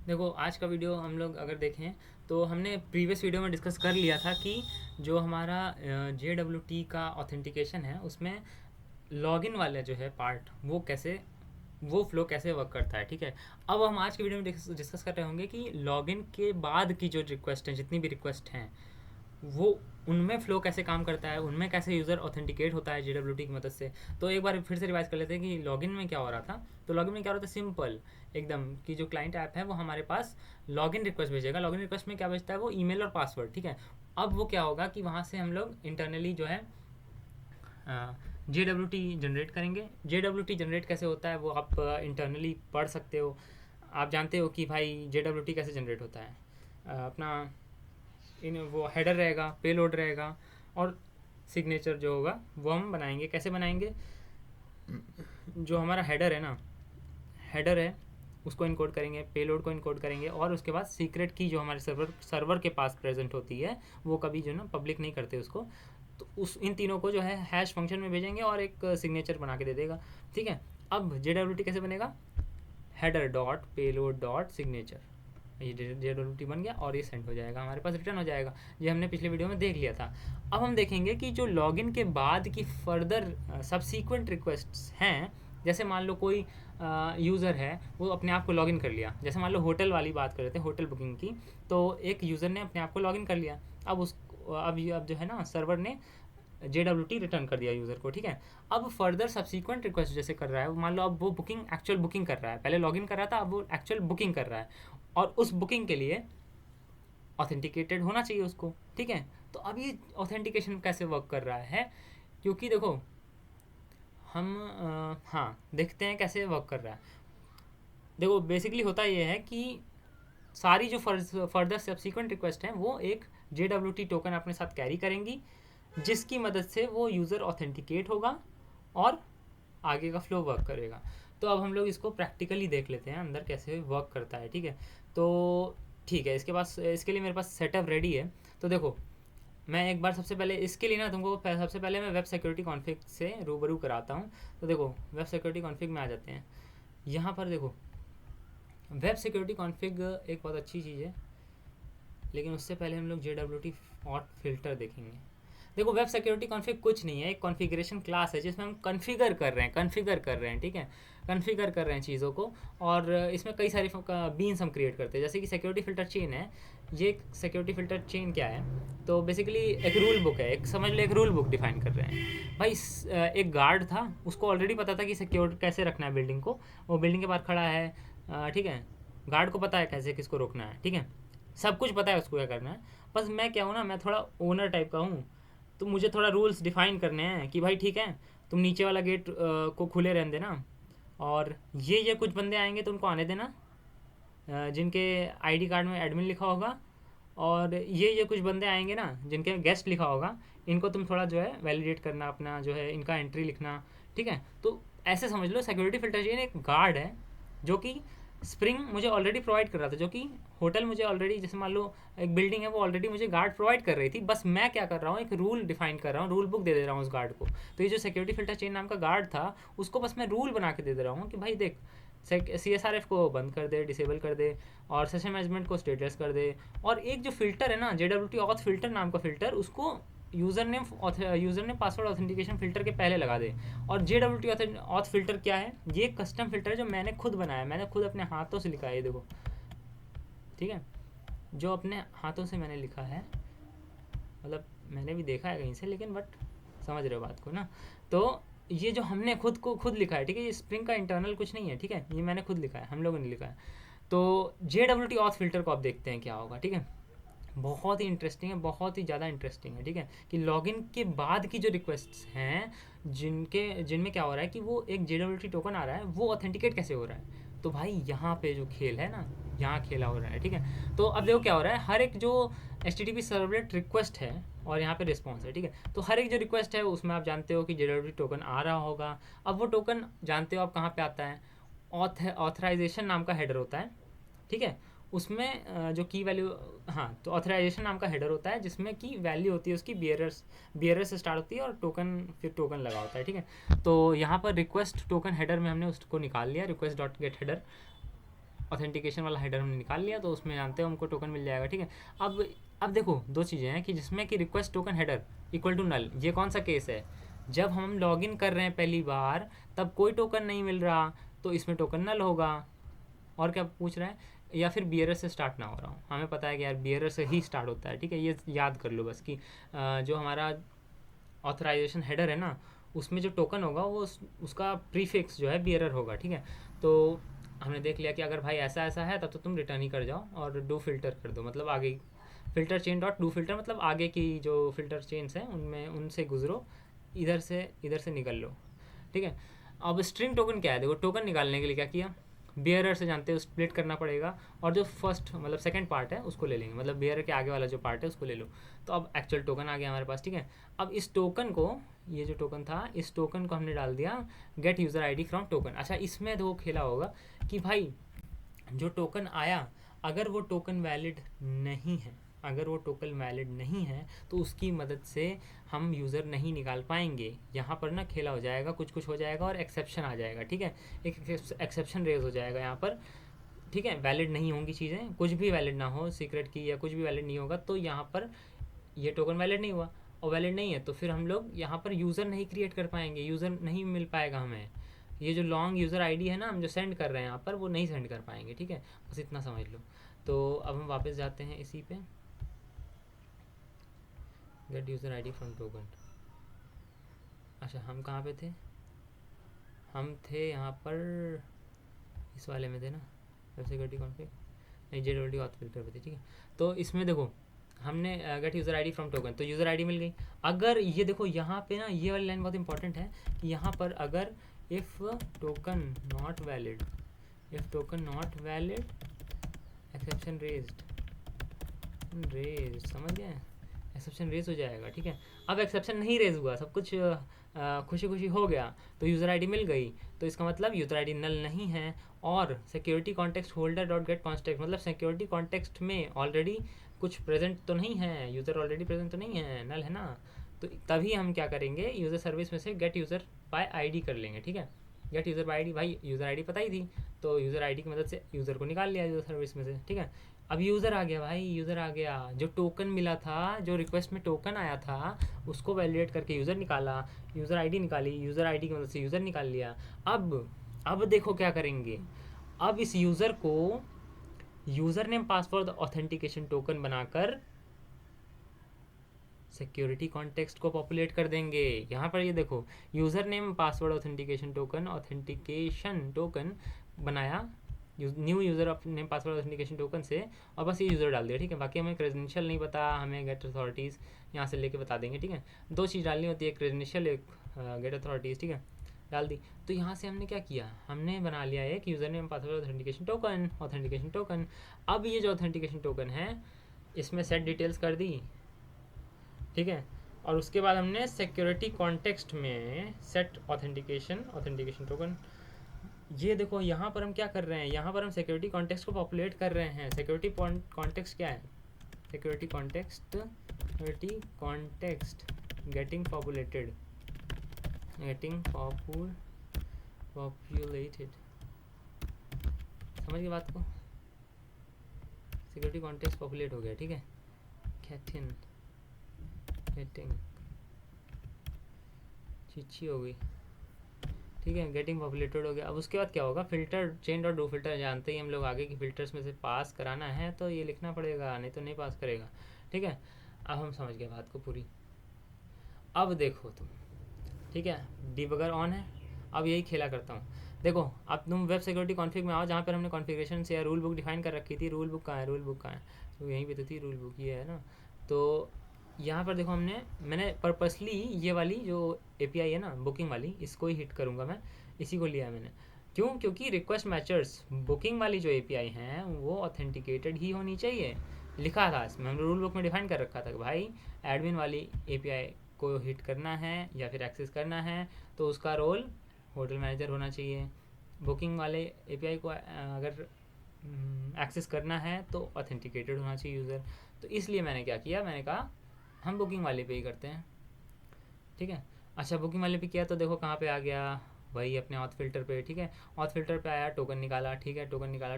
देखो, आज का वीडियो हम लोग अगर देखें तो हमने प्रीवियस वीडियो में डिस्कस कर लिया था कि जो हमारा JWT का ऑथेंटिकेशन है उसमें लॉगिन वाला जो है पार्ट वो फ्लो कैसे वर्क करता है। ठीक है, अब हम आज की वीडियो में डिस्कस कर रहे होंगे कि लॉगिन के बाद की जो रिक्वेस्ट हैं, जितनी भी रिक्वेस्ट हैं, वो उनमें फ़्लो कैसे काम करता है, उनमें कैसे यूज़र ऑथेंटिकेट होता है JWT की मदद से। तो एक बार फिर से रिवाइज कर लेते हैं कि लॉगिन में क्या हो रहा था। तो लॉगिन में क्या हो रहा था, सिंपल एकदम कि जो क्लाइंट ऐप है वो हमारे पास लॉगिन रिक्वेस्ट भेजेगा। लॉगिन रिक्वेस्ट में क्या भेजता है, वो ईमेल और पासवर्ड। ठीक है, अब वो क्या होगा कि वहाँ से हम लोग इंटरनली जो है JWT जनरेट करेंगे। JWT जनरेट कैसे होता है वो आप इंटरनली पढ़ सकते हो। आप जानते हो कि भाई JWT कैसे जनरेट होता है। अपना इन वो हेडर रहेगा, पेलोड रहेगा और सिग्नेचर जो होगा वो हम बनाएंगे। कैसे बनाएंगे, जो हमारा हेडर है ना, हेडर है उसको इनकोड करेंगे, पेलोड को इनकोड करेंगे और उसके बाद सीक्रेट की जो हमारे सर्वर के पास प्रेजेंट होती है वो कभी जो ना पब्लिक नहीं करते उसको। तो उस इन तीनों को जो है हैश फंक्शन में भेजेंगे और एक सिग्नेचर बना के दे देगा। ठीक है, अब JWT कैसे बनेगा, header dot payload dot signature, ये JWT बन गया और ये सेंड हो जाएगा, हमारे पास रिटर्न हो जाएगा। ये हमने पिछले वीडियो में देख लिया था। अब हम देखेंगे कि जो लॉगिन के बाद की फर्दर सबसीक्वेंट रिक्वेस्ट्स हैं, जैसे मान लो कोई यूज़र है वो अपने आप को लॉगिन कर लिया। जैसे मान लो होटल वाली बात कर रहे थे, होटल बुकिंग की। तो एक यूज़र ने अपने आप को लॉगिन कर लिया। अब जो है ना, सर्वर ने JWT रिटर्न कर दिया यूज़र को। ठीक है, अब फर्दर सब्सीक्वेंट रिक्वेस्ट जैसे कर रहा है, मान लो अब वो एक्चुअल बुकिंग कर रहा है। पहले लॉगिन कर रहा था, अब वो एक्चुअल बुकिंग कर रहा है और उस बुकिंग के लिए ऑथेंटिकेटेड होना चाहिए उसको। ठीक है, तो अब ये ऑथेंटिकेशन कैसे वर्क कर रहा है, क्योंकि देखो हम हाँ देखते हैं कैसे वर्क कर रहा है। देखो बेसिकली होता ये है कि सारी जो फर्दर सब्सीक्वेंट रिक्वेस्ट हैं वो एक JWT टोकन अपने साथ कैरी करेंगी, जिसकी मदद से वो यूज़र ऑथेंटिकेट होगा और आगे का फ्लो वर्क करेगा। तो अब हम लोग इसको प्रैक्टिकली देख लेते हैं अंदर कैसे वर्क करता है। ठीक है, तो ठीक है, इसके लिए मेरे पास सेटअप रेडी है। तो देखो, मैं एक बार सबसे पहले इसके लिए ना तुमको सबसे पहले मैं वेब सिक्योरिटी कॉन्फ़िग से रूबरू कराता हूँ। तो देखो, वेब सिक्योरिटी कॉन्फ़िग में आ जाते हैं। यहाँ पर देखो, वेब सिक्योरिटी कॉन्फ़िग एक बहुत अच्छी चीज़ है, लेकिन उससे पहले हम लोग JWT ऑट फिल्टर देखेंगे। देखो, वेब सिक्योरिटी कॉन्फ़िग कुछ नहीं है, एक कॉन्फ़िगरेशन क्लास है जिसमें हम कॉन्फ़िगर कर रहे हैं। ठीक है, कॉन्फ़िगर कर रहे हैं चीज़ों को, और इसमें कई सारी बीन्स हम क्रिएट करते हैं। जैसे कि सिक्योरिटी फ़िल्टर चेन है। ये सिक्योरिटी फ़िल्टर चेन क्या है, तो बेसिकली एक रूल बुक है, एक समझ लो एक रूल बुक डिफाइन कर रहे हैं भाई। एक गार्ड था, उसको ऑलरेडी पता था कि सिक्योर कैसे रखना है बिल्डिंग को। वो बिल्डिंग के बाहर खड़ा है, ठीक है, गार्ड को पता है कैसे किसको रोकना है। ठीक है, सब कुछ पता है उसको क्या करना है। बस मैं क्या हूँ ना, मैं थोड़ा ओनर टाइप का हूँ, तो मुझे थोड़ा रूल्स डिफाइन करने हैं कि भाई ठीक है, तुम नीचे वाला गेट को खुले रहने देना, और ये कुछ बंदे आएंगे तो उनको आने देना, जिनके आईडी कार्ड में एडमिन लिखा होगा, और ये कुछ बंदे आएंगे ना जिनके गेस्ट लिखा होगा, इनको तुम थोड़ा जो है वैलिडेट करना, अपना जो है इनका एंट्री लिखना। ठीक है, तो ऐसे समझ लो सिक्योरिटी फिल्टर चेन एक गार्ड है जो कि स्प्रिंग मुझे ऑलरेडी प्रोवाइड कर रहा था, जो कि होटल मुझे ऑलरेडी, जैसे मान लो एक बिल्डिंग है वो ऑलरेडी मुझे गार्ड प्रोवाइड कर रही थी। बस मैं क्या कर रहा हूँ, एक रूल डिफाइन कर रहा हूँ, रूल बुक दे दे रहा हूँ उस गार्ड को। तो ये जो सिक्योरिटी फिल्टर चेन नाम का गार्ड था, उसको बस मैं रूल बना के दे दे रहा हूँ कि भाई देख, CSRF को बंद कर दे, डिसेबल कर दे, और सेशन मैनेजमेंट को स्टेटस कर दे। और एक जो फिल्टर है ना, JWT ऑथ फिल्टर नाम का फिल्टर, उसको user name password authentication filter के पहले लगा दे। और JWT ऑथ फिल्टर क्या है, ये कस्टम फिल्टर है जो मैंने खुद बनाया, मैंने खुद अपने हाथों से लिखा है, ये देखो। ठीक है, जो अपने हाथों से मैंने लिखा है, मतलब मैंने भी देखा है कहीं से, लेकिन बट समझ रहे हो बात को ना। तो ये जो हमने खुद लिखा है, ठीक है, ये स्प्रिंग का इंटरनल कुछ नहीं है। ठीक है, ये मैंने खुद लिखा है, हम लोगों ने लिखा है। तो JWT ऑथ फिल्टर को आप देखते हैं क्या होगा। ठीक है, बहुत ही इंटरेस्टिंग है, बहुत ही ज़्यादा इंटरेस्टिंग है। ठीक है, कि लॉगिन के बाद की जो रिक्वेस्ट्स हैं, जिनमें क्या हो रहा है कि वो एक JWT टोकन आ रहा है, वो ऑथेंटिकेट कैसे हो रहा है। तो भाई यहाँ पे जो खेल है ना, यहाँ खेला हो रहा है। ठीक है, तो अब देखो क्या हो रहा है, हर एक जो HTTP सर्वलेट रिक्वेस्ट है और यहाँ पे रिस्पॉन्स है। ठीक है, तो हर एक जो रिक्वेस्ट है उसमें आप जानते हो कि JWT टोकन आ रहा होगा। अब वो टोकन जानते हो आप कहाँ पे आता है, ऑथराइजेशन नाम का हेडर होता है। ठीक है, उसमें जो की वैल्यू, हाँ, तो ऑथराइजेशन नाम का हेडर होता है जिसमें की वैल्यू होती है उसकी बियरर से स्टार्ट होती है और टोकन फिर टोकन लगा होता है। ठीक है, तो यहाँ पर रिक्वेस्ट टोकन हेडर में हमने उसको निकाल लिया, request dot gate header. Authentication वाला हेडर हमने निकाल लिया, तो उसमें जानते हो हमको टोकन मिल जाएगा, ठीक है। अब देखो दो चीज़ें हैं कि जिसमें कि request token header equal to null, ये कौन सा केस है, जब हम लॉगिन कर रहे हैं पहली बार तब कोई टोकन नहीं मिल रहा, तो इसमें टोकन नल होगा। और क्या पूछ रहा है, या फिर बियरर से स्टार्ट ना हो रहा हूँ, हमें पता है कि यार बियरर से ही स्टार्ट होता है, ठीक है, ये याद कर लो बस कि जो हमारा ऑथराइजेशन हेडर है ना, उसमें जो टोकन होगा वो उसका प्रीफिक्स जो है बियरर होगा, ठीक है। तो हमने देख लिया कि अगर भाई ऐसा ऐसा है तब तो तुम रिटर्न ही कर जाओ और डू फिल्टर कर दो, मतलब आगे filter chain dot do filter, मतलब आगे की जो फिल्टर चेन्स हैं उनमें उनसे गुजरो, इधर से निकल लो, ठीक है। अब स्ट्रिंग टोकन क्या है, देखो टोकन निकालने के लिए क्या किया, बियरर से जानते हो स्प्लिट करना पड़ेगा, और जो फर्स्ट मतलब सेकंड पार्ट है उसको ले लेंगे, मतलब बियरर के आगे वाला जो पार्ट है उसको ले लो। तो अब एक्चुअल टोकन आ गया हमारे पास, ठीक है। अब इस टोकन को, ये जो टोकन था इस टोकन को हमने डाल दिया gate user ID from token. अच्छा, इसमें दो खेला होगा कि भाई जो टोकन आया, अगर वो टोकन वैलिड नहीं है, अगर वो टोकन वैलिड नहीं है तो उसकी मदद से हम यूज़र नहीं निकाल पाएंगे। यहाँ पर ना खेला हो जाएगा, कुछ कुछ हो जाएगा और एक्सेप्शन आ जाएगा, ठीक है, एक एक्सेप्शन रेज हो जाएगा यहाँ पर, ठीक है। वैलिड नहीं होंगी चीज़ें, कुछ भी वैलिड ना हो, सीक्रेट की या कुछ भी वैलिड नहीं होगा, तो यहाँ पर ये टोकन वैलिड नहीं हुआ, और वैलिड नहीं है तो फिर हम लोग यहाँ पर यूज़र नहीं क्रिएट कर पाएंगे, यूज़र नहीं मिल पाएगा हमें, ये जो लॉन्ग यूज़र आईडी है ना हम जो सेंड कर रहे हैं यहाँ पर, वो नहीं सेंड कर पाएंगे, ठीक है, बस इतना समझ लो। तो अब हम वापस जाते हैं इसी पे, gate user ID from token. अच्छा, हम कहाँ पे थे, हम थे यहाँ पर इस वाले में थे ना, वेब सिक्योरिटी कॉन्फ़िग, नहीं जेडब्ल्यूटी ऑथ फिल्टर पे थे, ठीक है। तो इसमें देखो हमने gate user ID from token, तो यूज़र आईडी मिल गई। अगर ये देखो यहाँ पे ना ये वाली लाइन बहुत इंपॉर्टेंट है कि यहाँ पर अगर if token not valid, if token not valid exception raised, समझ गए, एक्सेप्शन रेज हो जाएगा, ठीक है। अब एक्सेप्शन नहीं रेज हुआ, सब कुछ खुशी खुशी हो गया, तो यूज़र आईडी मिल गई, तो इसका मतलब यूज़र आईडी नल नहीं है, और security context holder dot gate context, मतलब सिक्योरिटी कॉन्टेक्स्ट में ऑलरेडी कुछ प्रेजेंट तो नहीं है, यूज़र ऑलरेडी प्रेजेंट तो नहीं है, नल है ना, तो तभी हम क्या करेंगे, यूज़र सर्विस में से गेट यूज़र बाय आईडी कर लेंगे, ठीक है। गेट यूज़र बाय आईडी, भाई यूज़र आईडी पता ही थी, तो यूज़र आईडी की मदद से यूज़र को निकाल लिया यूज़र सर्विस में से, ठीक है। अब यूज़र आ गया भाई, यूज़र आ गया, जो टोकन मिला था, जो रिक्वेस्ट में टोकन आया था उसको वैलिडेट करके यूज़र निकाला, यूज़र आईडी निकाली, यूज़र आईडी की मदद से यूज़र निकाल लिया। अब देखो क्या करेंगे, अब इस यूज़र को user name password authentication token बनाकर सिक्योरिटी कॉन्टेक्स्ट को पॉपुलेट कर देंगे। यहाँ पर ये देखो, user name password authentication token बनाया new user name password authentication token से, और बस ये यूज़र डाल दिया, ठीक है। बाकी हमें क्रेडेंशियल नहीं पता, हमें गेट अथॉरिटीज़ यहाँ से लेके बता देंगे, ठीक है। दो चीज़ डालनी होती है, क्रेडेंशियल, एक गेट अथॉरिटीज़, ठीक है, डाल दी। तो यहाँ से हमने क्या किया, हमने बना लिया एक user name password authentication token. अब ये जो ऑथेंटिकेशन टोकन है इसमें सेट डिटेल्स कर दी, ठीक है, और उसके बाद हमने सिक्योरिटी कॉन्टेक्स्ट में सेट ऑथेंटिकेशन टोकन, ये देखो यहाँ पर हम क्या कर रहे हैं, यहाँ पर हम सिक्योरिटी कॉन्टेक्स्ट को पॉपुलेट कर रहे हैं। सिक्योरिटी कॉन्टेक्स्ट क्या है, सिक्योरिटी कॉन्टेक्स्ट गेटिंग पॉपुलेटेड, समझ गए बात को, सिक्योरिटी कॉन्टेक्स्ट पॉपुलेट हो गया, ठीक है, गेटिंग चिच्ची हो गई, ठीक है, गेटिंग पॉपुलेटेड हो गया। अब उसके बाद क्या होगा, filter chain dot do filter, जानते ही हम लोग आगे की फिल्टर्स में से पास कराना है तो ये लिखना पड़ेगा, नहीं तो नहीं पास करेगा, ठीक है। अब हम समझ गए बात को पूरी। अब देखो तुम, ठीक है, डिबगर ऑन है, अब यही खेला करता हूँ। देखो अब तुम वेब सिक्योरिटी कॉन्फ़िग में आओ, जहाँ पर हमने कॉन्फ़िगरेशन से या रूल बुक डिफाइन कर रखी थी, रूल बुक कहाँ है, तो यहीं पे तो थी रूल बुक, ये है ना। तो यहाँ पर देखो मैंने पर्पसली ये वाली जो एपीआई है ना बुकिंग वाली, इसको ही हिट करूँगा मैं, इसी को लिया है मैंने, क्यों, क्योंकि रिक्वेस्ट मैचर्स बुकिंग वाली जो एपीआई हैं वो ऑथेंटिकेटेड ही होनी चाहिए, लिखा था इसमें, हमने रूल बुक में डिफाइन कर रखा था कि भाई एडमिन वाली एपीआई को हिट करना है या फिर एक्सेस करना है तो उसका रोल होटल मैनेजर होना चाहिए, बुकिंग वाले एपीआई को अगर एक्सेस करना है तो ऑथेंटिकेटेड होना चाहिए यूज़र। तो इसलिए मैंने क्या किया, मैंने कहा हम बुकिंग वाले पे ही करते हैं, ठीक है। अच्छा, बुकिंग वाले पे किया तो देखो कहाँ पे आ गया, वही अपने ऑथ फिल्टर पे, ठीक है, ऑथ फिल्टर पे आया, टोकन निकाला, ठीक है, टोकन निकाला,